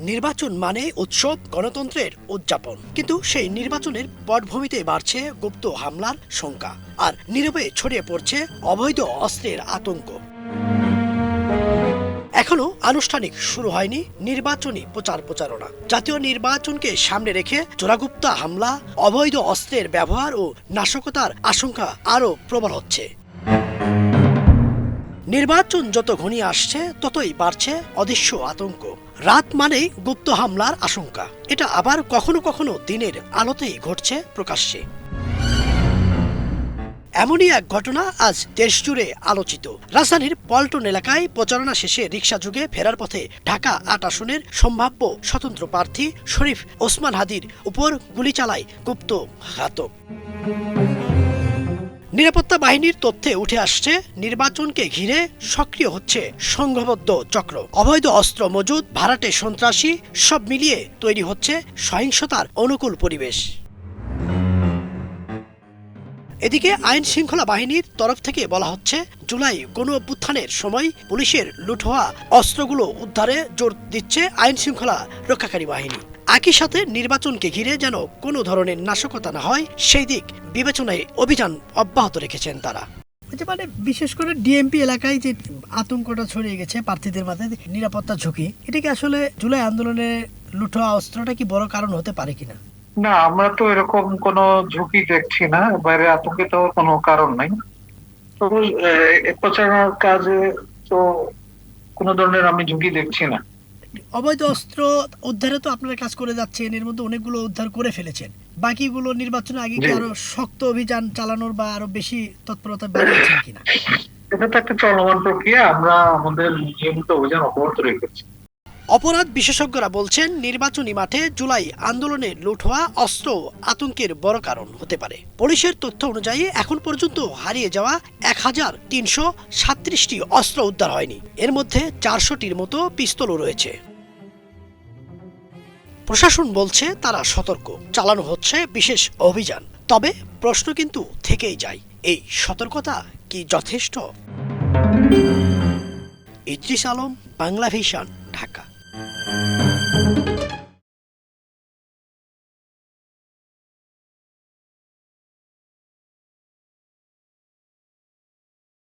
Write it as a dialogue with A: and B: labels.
A: নির্বাচন মানে উৎসব, গণতন্ত্রের উদযাপন, কিন্তু সেই নির্বাচনের পটভূমিতে বাড়ছে গুপ্ত হামলার শঙ্কা, আর নীরবে ছড়িয়ে পড়ছে অবৈধ অস্ত্রের আতঙ্ক। এখনো আনুষ্ঠানিক শুরু হয়নি নির্বাচনী প্রচারণা। জাতীয় নির্বাচনকে সামনে রেখে চোরাগুপ্তা হামলা, অবৈধ অস্ত্রের ব্যবহার ও নাশকতার আশঙ্কা আরও প্রবল হচ্ছে। নির্বাচন যত ঘনিয়ে আসছে ততই বাড়ছে অদৃশ্য আতঙ্ক। রাত মানেই গুপ্ত হামলার আশঙ্কা, এটা আবার কখনো কখনো দিনের আলোতেই ঘটছে প্রকাশ্যে। এমনই এক ঘটনা আজ দেশ জুড়ে আলোচিত। রাজধানীর পল্টন এলাকায় প্রচারণা শেষে রিকশা যুগে ফেরার পথে ঢাকা ৮ আসনের সম্ভাব্য স্বতন্ত্র প্রার্থী শরীফ ওসমান হাদির উপর গুলি চালায় গুপ্ত ঘাতক। নিরাপত্তা বাহিনীর তথ্যে উঠে আসছে, নির্বাচনকে ঘিরে সক্রিয় হচ্ছে সংঘবদ্ধ চক্র। অবৈধ অস্ত্র মজুদ, ভাড়াটে সন্ত্রাসী, সব মিলিয়ে তৈরি হচ্ছে সহিংসতার অনুকূল পরিবেশ। এদিকে আইন শৃঙ্খলা বাহিনীর তরফ থেকে বলা হচ্ছে, জুলাই গণ অভ্যুত্থানের সময় পুলিশের লুট হওয়া অস্ত্রগুলো উদ্ধারে জোর দিচ্ছে আইন শৃঙ্খলা রক্ষাকারী বাহিনী। একই সাথে নির্বাচনকে ঘিরে যেন কোনো ধরনের নাশকতা না হয় সেই দিক বিবেচনায় অভিযান অব্যাহত রেখেছেন তারা। মানে বিশেষ করে ডিএমপি এলাকায় যে আতঙ্কটা ছড়িয়ে গেছে প্রার্থীদের মাঝে, নিরাপত্তা ঝুঁকি, এটা কি আসলে জুলাই আন্দোলনে লুট হওয়া অস্ত্রটা কি বড় কারণ হতে পারে কিনা?
B: না, আমরা তো এরকম কোনো ঝুঁকি দেখছি না, বাইরে আতঙ্কিত হওয়ার কোনো কারণ নাই। তবে প্রচারণার কাজে তো কোনো ধরনের আমি ঝুঁকি দেখছি না।
A: অবৈধ অস্ত্র উদ্ধারে তো আপনারা কাজ করে যাচ্ছেন, এর মধ্যে অনেকগুলো উদ্ধার করে ফেলেছেন। বাকিগুলো নির্বাচনের আগে কি আরো শক্ত অভিযান চালানোর বা আরো বেশি তৎপরতা বাড়িয়েছেন কিনা?
B: এটা তো একটা চলমান প্রক্রিয়া, আমরা আমাদের নিয়মিত অভিযান অব্যাহত রেখেছি।
A: অপরাধ বিশেষজ্ঞরা বলছেন, নির্বাচনী মাঠে জুলাই আন্দোলনে লুট হওয়া অস্ত্র আতঙ্কের বড় কারণ হতে পারে। পুলিশের তথ্য অনুযায়ী এখন পর্যন্ত হারিয়ে যাওয়া ১,৩37টি অস্ত্র উদ্ধার হয়নি, এর মধ্যে ৪০০টির মতো পিস্তলও রয়েছে। প্রশাসন বলছে তারা সতর্ক, চালানো হচ্ছে বিশেষ অভিযান। তবে প্রশ্ন কিন্তু থেকেই যায়, এই সতর্কতা কি যথেষ্ট? ইদ্রিস আলম, বাংলা ভিশন, ঢাকা।